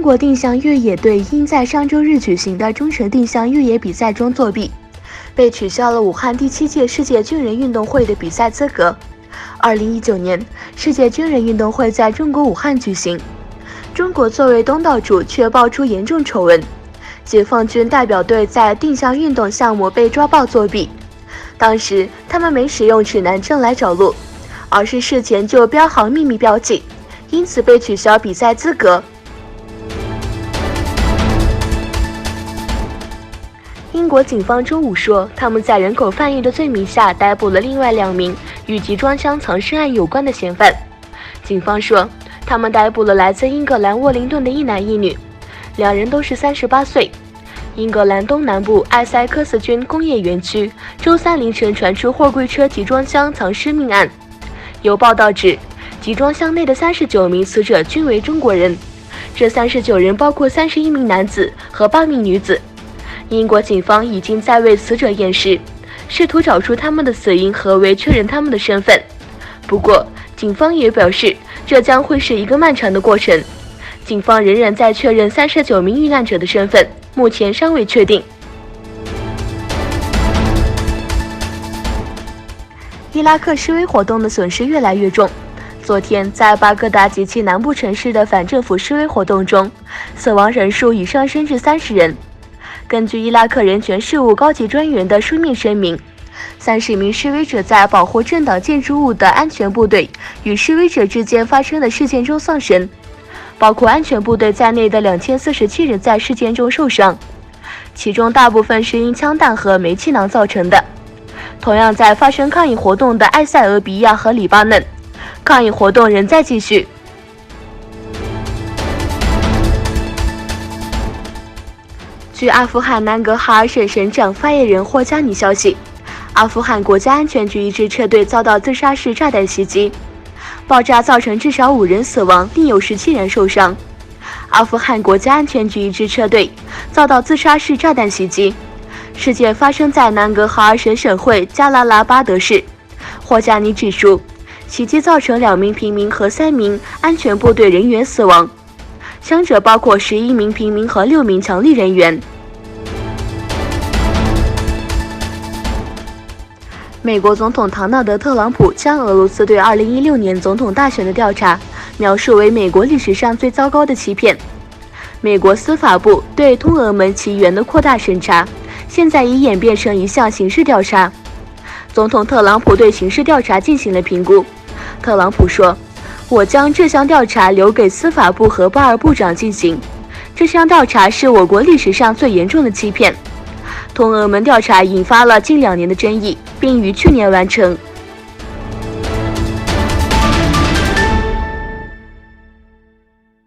中国定向越野队因在上周日举行的中程定向越野比赛中作弊，被取消了武汉第7届世界军人运动会的比赛资格。2019年，世界军人运动会在中国武汉举行，中国作为东道主却爆出严重丑闻，解放军代表队在定向运动项目被抓报作弊。当时他们没使用指南针来找路，而是事前就标好秘密标记，因此被取消比赛资格。英国警方周五说，他们在人口贩运的罪名下逮捕了另外2名与集装箱藏尸案有关的嫌犯。警方说，他们逮捕了来自英格兰沃灵顿的一男一女，2人都是38岁。英格兰东南部埃塞克斯郡工业园区周3凌晨传出货柜车集装箱藏尸命案。有报道指，集装箱内的39名死者均为中国人，这39人包括31名男子和8名女子。英国警方已经在为死者验尸，试图找出他们的死因和为确认他们的身份。不过，警方也表示，这将会是一个漫长的过程。警方仍然在确认39名遇难者的身份，目前尚未确定。伊拉克示威活动的损失越来越重。昨天，在巴格达及其南部城市的反政府示威活动中，死亡人数已上升至30人。根据伊拉克人权事务高级专员的书面声明，30名示威者在保护政党建筑物的安全部队与示威者之间发生的事件中丧生，包括安全部队在内的2047人在事件中受伤，其中大部分是因枪弹和煤气囊造成的。同样在发生抗议活动的埃塞俄比亚和黎巴嫩，抗议活动仍在继续。据阿富汗南格哈尔省省长发言人霍加尼消息，阿富汗国家安全局一支车队遭到自杀式炸弹袭击，爆炸造成至少5人死亡，另有17人受伤。阿富汗国家安全局一支车队遭到自杀式炸弹袭击，事件发生在南格哈尔省省会加拉拉巴德市。霍加尼指出，袭击造成2名平民和3名安全部队人员死亡，伤者包括11名平民和6名强力人员。美国总统唐纳德·特朗普将俄罗斯对2016年总统大选的调查描述为美国历史上最糟糕的欺骗。美国司法部对通俄门起源的扩大审查，现在已演变成一项刑事调查。总统特朗普对刑事调查进行了评估。特朗普说，我将这项调查留给司法部和巴尔部长进行。这项调查是我国历史上最严重的欺骗。通俄门调查引发了近2年的争议，并于去年完成。